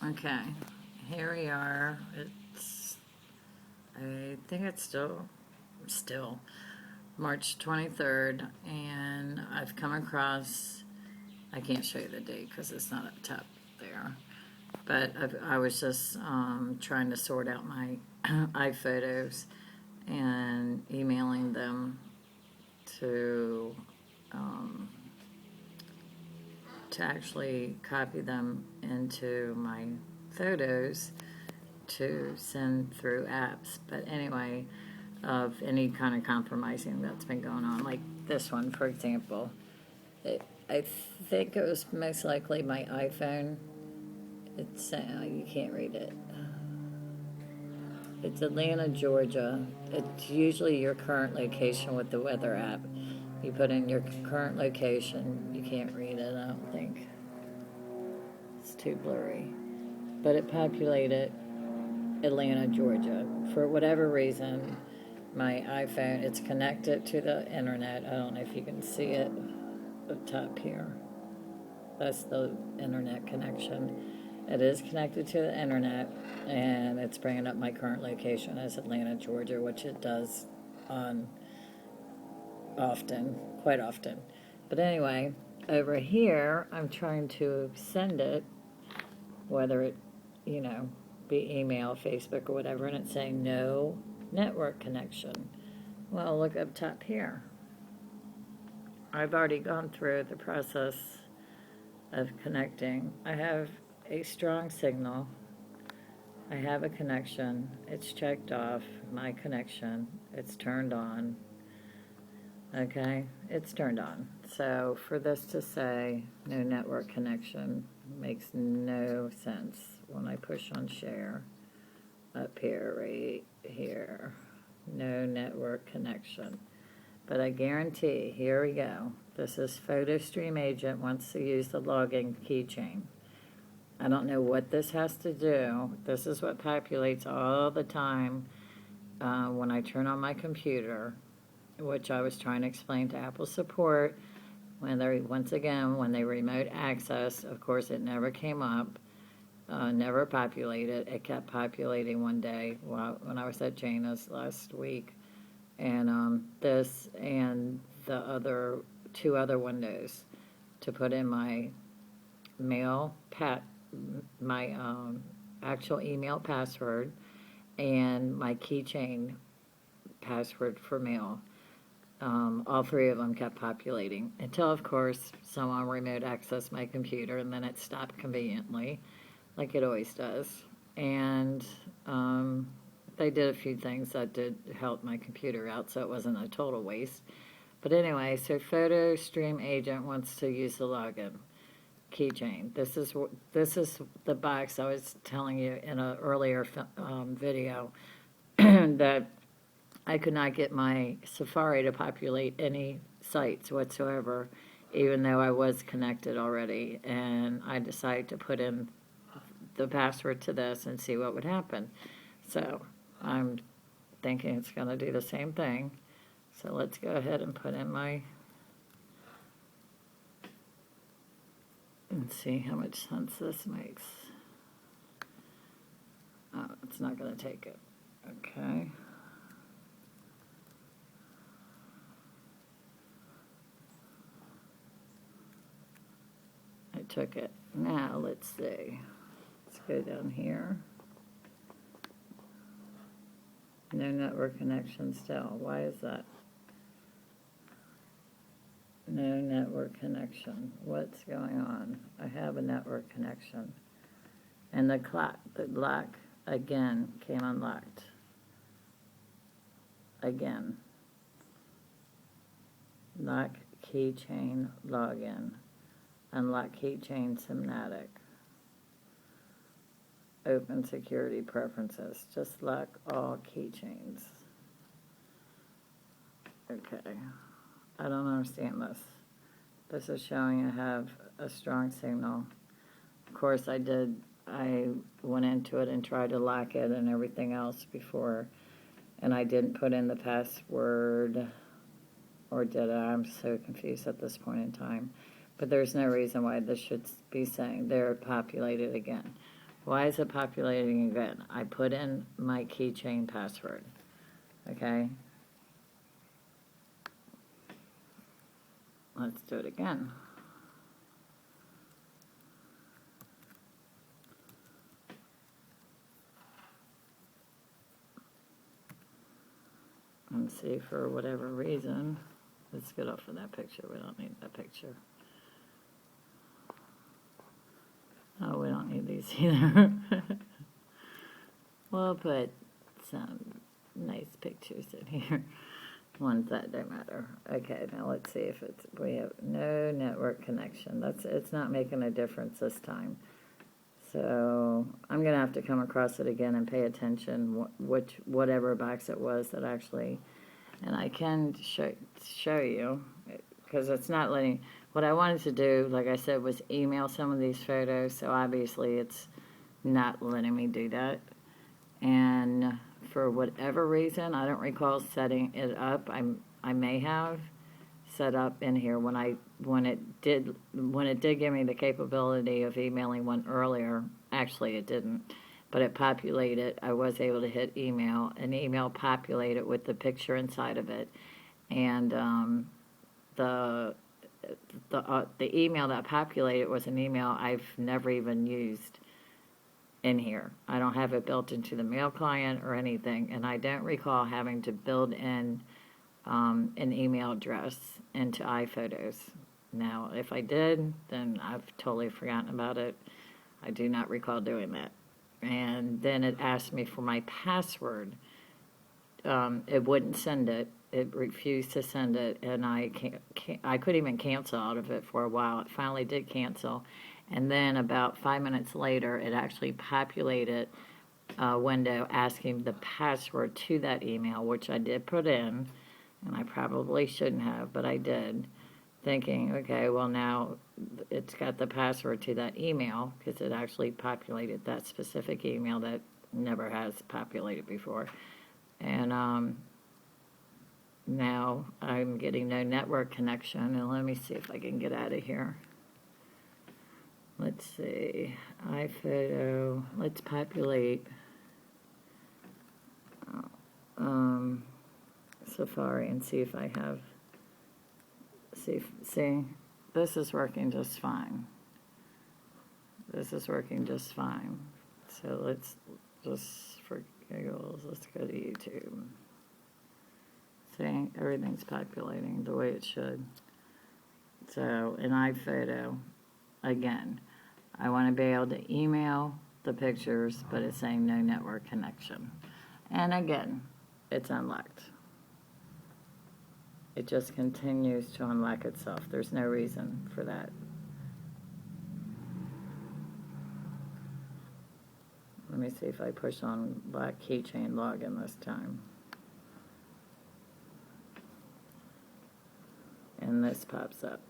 Okay, here we are. I think it's still March 23rd, and I've come across, I can't show you the date because it's not up top there, but I was just trying to sort out my iPhotos and emailing them to um, to actually copy them into my photos to send through apps. But anyway, of any kind of compromising that's been going on, like this one, for example. I think it was most likely my iPhone. It's you can't read it. It's Atlanta, Georgia. It's usually your current location with the weather app. You put in your current location. You can't read it, I don't think. It's too blurry. But it populated Atlanta, Georgia. For whatever reason, my iPhone, it's connected to the internet. I don't know if you can see it up top here. That's the internet connection. It is connected to the internet, and it's bringing up my current location as Atlanta, Georgia, which it does on often, quite often. But anyway, over here, I'm trying to send it, whether it, be email, Facebook, or whatever, and it's saying no network connection. Well, look up top here. I've already gone through the process of connecting. I have a strong signal. I have a connection. It's checked off, my connection. It's turned on. Okay, it's turned on. So for this to say no network connection makes no sense when I push on share up here, right here. No network connection. But I guarantee, here we go. This is PhotoStream Agent wants to use the login keychain. I don't know what this has to do. This is what populates all the time when I turn on my computer, which I was trying to explain to Apple support. When they remote access, of course, it never came up, never populated. It kept populating one day when I was at Jana's last week. And this and the two other windows to put in my actual email password and my keychain password for mail. All three of them kept populating until, of course, someone remote accessed my computer, and then it stopped conveniently, like it always does. And they did a few things that did help my computer out, so it wasn't a total waste. But anyway, so PhotoStream Agent wants to use the login keychain. This is the box I was telling you in an earlier video that I could not get my Safari to populate any sites whatsoever, even though I was connected already. And I decided to put in the password to this and see what would happen. So I'm thinking it's going to do the same thing. So let's go ahead and put in and see how much sense this makes. Oh, it's not going to take it. Okay. I took it. Now let's see. Let's go down here. No network connection still. Why is that? No network connection. What's going on? I have a network connection. And the lock again came unlocked. Again. Lock keychain login. Unlock keychain Symnatic. Open security preferences. Just lock all keychains. Okay. I don't understand this. This is showing I have a strong signal. Of course, I went into it and tried to lock it and everything else before, and I didn't put in the password, or did I? I'm so confused at this point in time. But there's no reason why this should be saying they're populated again. Why is it populating again? I put in my keychain password. Okay. Let's do it again. And see, for whatever reason, let's get off of that picture. We don't need that picture. Oh, we don't need these either. We'll put some nice pictures in here. Ones that don't matter. Okay, now let's see if we have no network connection. It's not making a difference this time. So I'm gonna have to come across it again and pay attention whatever box it was that actually, and I can show you because it's not letting. What I wanted to do, like I said, was email some of these photos. So obviously it's not letting me do that. And for whatever reason, I don't recall setting it up. I may have set up in here when it did give me the capability of emailing one earlier. Actually, it didn't, but it populated. I was able to hit email, and email populated with the picture inside of it, and the email that populated was an email I've never even used in here. I don't have it built into the mail client or anything, and I don't recall having to build in an email address into iPhotos. Now, if I did, then I've totally forgotten about it. I do not recall doing that. And then it asked me for my password. It wouldn't send it. It refused to send it, and I couldn't even cancel out of it for a while. It finally did cancel. And then about 5 minutes later, it actually populated a window asking the password to that email, which I did put in, and I probably shouldn't have, but I did, thinking, okay, well now it's got the password to that email because it actually populated that specific email that never has populated before. And now I'm getting no network connection, and let me see if I can get out of here. Let's see, iPhoto, let's populate Safari and see if I have, see, this is working just fine. This is working just fine. So let's just, for giggles, let's go to YouTube. See, everything's populating the way it should. So, in iPhoto, again, I want to be able to email the pictures, but it's saying no network connection. And again, it's unlocked. It just continues to unlock itself. There's no reason for that. Let me see if I push on black keychain login this time. And this pops up.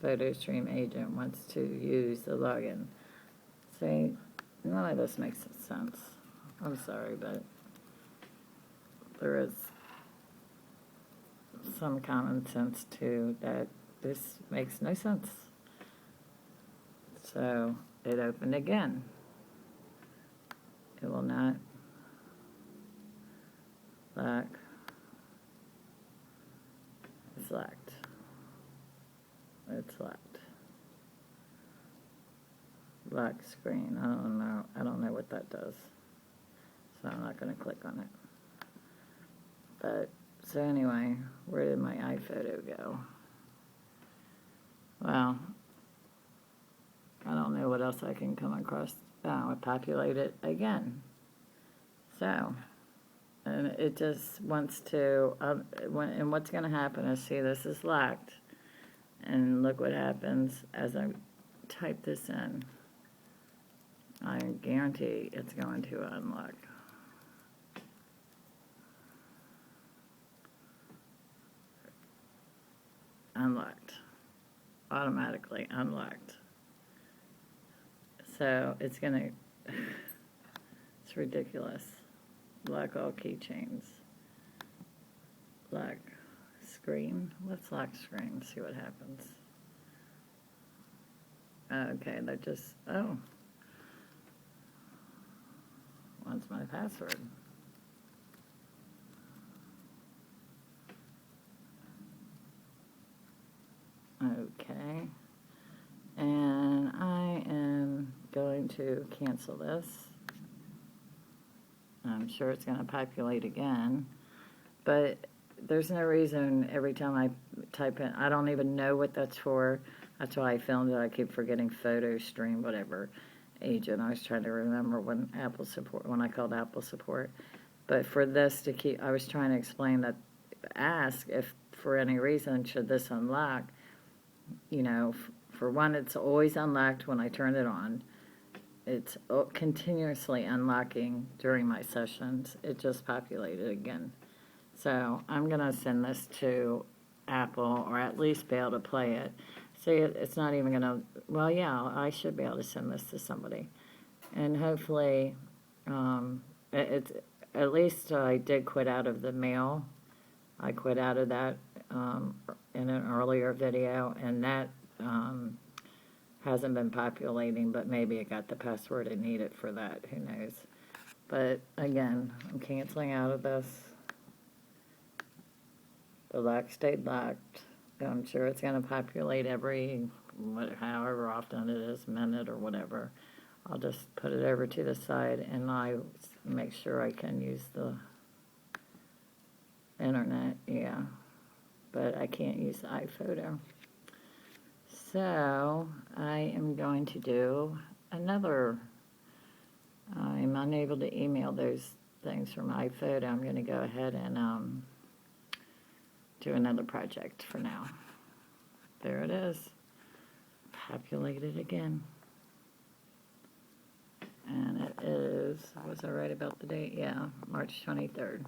PhotoStream agent wants to use the login. See, none of this makes sense. I'm sorry, but there is some common sense to that. This makes no sense. So it opened again. It will not lock. It's locked. It's locked. Lock screen. I don't know. I don't know what that does. So I'm not going to click on it. But, so anyway, where did my iPhoto go? Well, I don't know what else I can come across. Oh, it populated again. So, and it just wants to, and what's going to happen is, see, this is locked. And look what happens as I type this in. I guarantee it's going to unlock. Unlocked. Automatically unlocked. So it's going to, it's ridiculous. Lock all keychains. Lock screen. Let's lock screen, see what happens. Okay, that just, oh. wants my password. Okay. And I am going to cancel this. I'm sure it's going to populate again. But there's no reason every time I type in, I don't even know what that's for. That's why I filmed it. I keep forgetting photo stream, whatever agent. I was trying to remember when I called Apple support. But for this to keep, I was trying to explain that, ask if for any reason should this unlock. You know, for one, it's always unlocked when I turn it on. It's continuously unlocking during my sessions. It just populated again. So I'm going to send this to Apple, or at least be able to play it. See, it's not even going to, well, yeah, I should be able to send this to somebody. And hopefully, it's, at least I did quit out of the mail. I quit out of that in an earlier video, and that hasn't been populating, but maybe it got the password it needed for that. Who knows? But again, I'm canceling out of this. The lock stayed locked. I'm sure it's going to populate every, however often it is, minute or whatever. I'll just put it over to the side, and I make sure I can use the internet, yeah. But I can't use the iPhoto. So I am going to do another. I'm unable to email those things from iPhoto. I'm going to go ahead and do another project for now. There it is. Populated again. And it is, was I right about the date? Yeah, March 23rd.